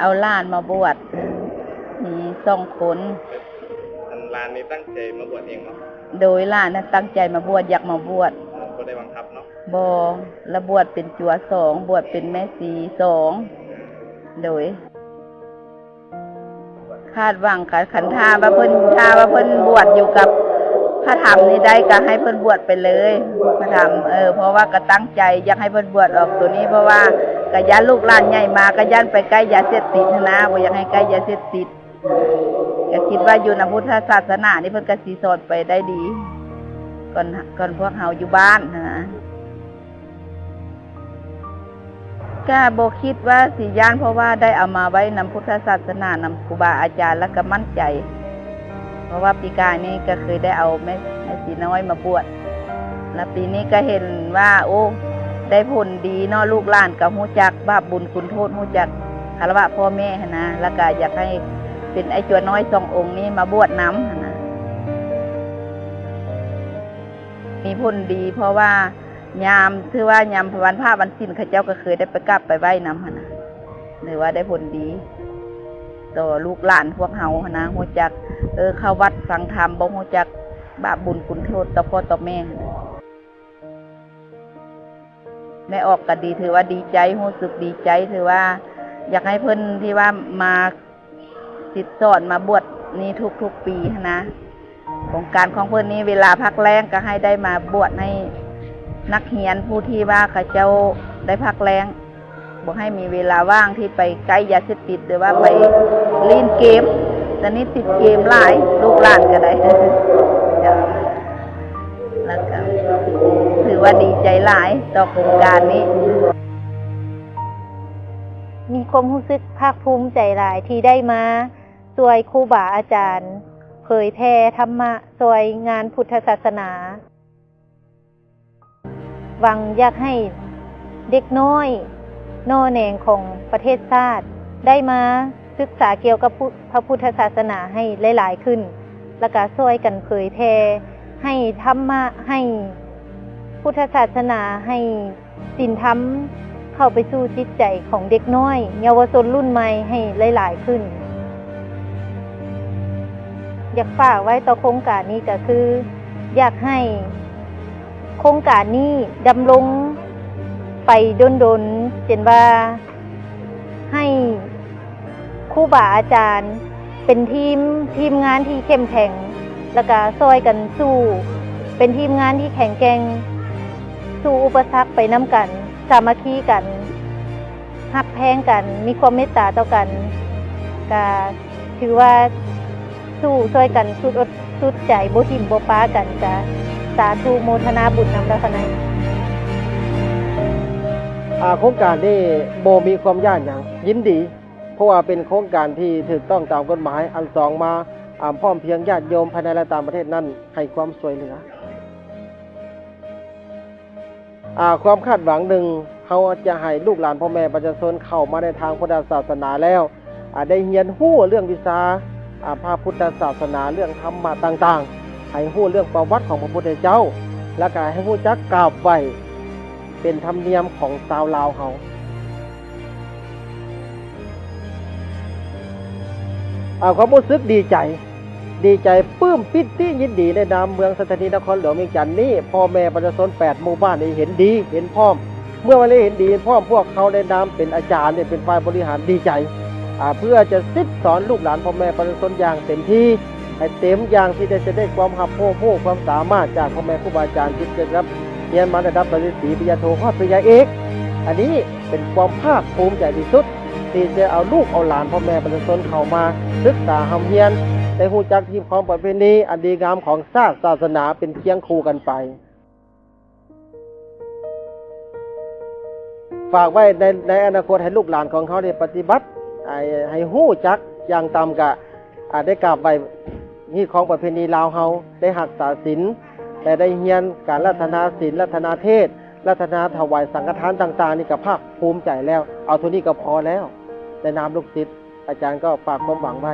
เอาหลานมาบวชมี2 คนหลานนี่ตั้งใจมาบวชเองเนาะโดยหลานตั้งใจมาบวชอยากมาบวชบ่ได้บังคับเนาะบ่ละบวชเป็นจั่ว2บวชเป็นแม่ชี2โดยคาดหวังขันธาว่าเพิ่นบวชอยู่กับพระธรรมนี่ได้ก็ให้เพิ่นบวชไปเลยพระธรรมเพราะว่าก็ตั้งใจอยากให้เพิ่นบวชออกตัวนี้เพราะว่าก็ย่านลูกหลานใหญ่มาก็ย่านไปใกล้ยาเสพติดนะบ่อยากให้ใกล้ยาเสพติดก็คิดว่าอยู่ในพุทธศาสนานี่เพิ่นก็สิสอนไปได้ดีก่อนพวกเฮาอยู่บ้านนะก็บ่คิดว่าสิย่านเพราะว่าได้เอามาไว้นำพุทธศาสนานำครูบาอาจารย์แล้วก็มั่นใจเพราะว่าปีกายนี้ก็เคยได้เอาแม่ชีน้อยมาบวชแล้วปีนี้ก็เห็นว่าโอ้ได้ผลดีเนาะลูกหลานก็รู้จักบาปบุญคุณโทษรู้จักคารวะพ่อแม่นะแล้วก็อยากให้เป็นไอ้จั่วน้อย2 องค์นี้มาบวชน้ำนะมีผลดีเพราะว่ายามถือว่ายามวันพระวันศีลเขาเจ้าก็เคยได้ไปกราบไปไหว้น้ำนะหรือว่าได้ผลดีต่อลูกหลานพวกเฮานะรู้จักเข้าวัดฟังธรรมบ่รู้จักบาปบุญคุณโทษต่อพ่อต่อแม่แม่ออกก็ดีถือว่าดีใจรู้สึกดีใจถือว่าอยากให้เพิ่นที่ว่ามาติดสอนมาบวชนี่ทุกปีนะโครงการของเพิ่นนี้เวลาพักแรงก็ให้ได้มาบวชให้นักเรียนผู้ที่ว่าเขาเจ้าได้พักแรงบ่ให้มีเวลาว่างที่ไปใกล้ยาเสพติดหรือว่าไปเล่นเกมตอนนี้ติดเกมหลายลูกหลานก็ได้แล้วก็ถือว่าดีใจหลายต่อโครงการนี้มีความรู้สึกภาคภูมิใจหลายที่ได้มาช่วยครูบาอาจารย์เผยแผ่ธรรมะช่วยงานพุทธศาสนาหวังอยากให้เด็กน้อยโน่แหน่งของประเทศชาติได้มาศึกษาเกี่ยวกับพระพุทธศาสนาให้หลายๆขึ้นแล้วก็ช่วยกันเผยแผ่ให้ธรรมะให้พุทธศาสนาให้ศีลธรรมเข้าไปสู่จิตใจของเด็กน้อยเยาวชนรุ่นใหม่ให้หลายๆขึ้นอยากฝากไว้ต่อโครงการนี้ก็คืออยากให้โครงการนี้ดำรงไปดนๆเช่นว่าให้ครูบาอาจารย์เป็นทีมงานที่เข้มแข็งแล้วก็ช่วยกันสู้เป็นทีมงานที่แข็งแกร่งสู้อุปสรรคไปนำกันสามัคคีกันฮักแพงกันมีความเมตตาต่อกันก็ถือว่าสู้ช่วยกันสุดอดสุดใจบ่ทิ่มบ่ป้ากันจ้ะสาธุโมทนาบุญนำรัตนัยโครงการนี้โบมีความยากอย่างยินดีเพราะว่าเป็นโครงการที่ถูกต้องตามกฎหมายอันสองมาพร้อมเพียงญาติโยมภายในและต่างประเทศนั้นให้ความช่วยเหลือความคาดหวังหนึ่งเขาจะให้ลูกหลานพ่อแม่ประชาชนเข้ามาในทางพุทธศาสนาแล้วได้เรียนรู้เรื่องวิชาพระพุทธศาสนาเรื่องธรรมะต่างๆให้รู้เรื่องประวัติของพระพุทธเจ้าและก็ให้รู้จักกราบไหว้เป็นธรรมเนียมของชาวลาวเขาความรู้สึกดีใจปลื้มปิติยินดีในนามเมืองสถานีนครหลวงเวียงจันทน์นี้พ่อแม่ประชาชน8 หมู่บ้านได้เห็นดีเห็นพร้อมเมื่อวันนี้เห็นดีพร้อมพวกเขาได้นามเป็นอาจารย์เป็นฝ่ายบริหารดีใจเพื่อจะสอนลูกหลานพ่อแม่ประชาชนอย่างเต็มที่ให้เต็มอย่างที่จะได้ความหับโภคความสามารถจากพ่อแม่ครูบาอาจารย์ที่จะรับเรียนมาระดับปริญญาตรีปริญญาโทฮอดปริญญาเอกอันนี้เป็นความภาคภูมิใจที่สุดที่จะเอาลูกเอาหลานพ่อแม่ประชาชนเข้ามาศึกษาเรียนได้รู้จักที่ของประเพณีอันดีงามของศาสนาเป็นเคียงคู่กันไปฝากไว้ในอนาคตให้ลูกหลานของเขาได้ปฏิบัติให้รู้จักอย่างตามกะได้กราบไหว้ที่ของประเพณีลาวเฮาได้รักษาศีลแต่ได้เรียนการรัตนาศีลรัตนาเทศรัตนาถวายสังฆทานต่างๆนี่ก็ภาคภูมิใจแล้วเอาเท่านี้ก็พอแล้วในนามลูกศิษย์อาจารย์ก็ฝากความหวังไว้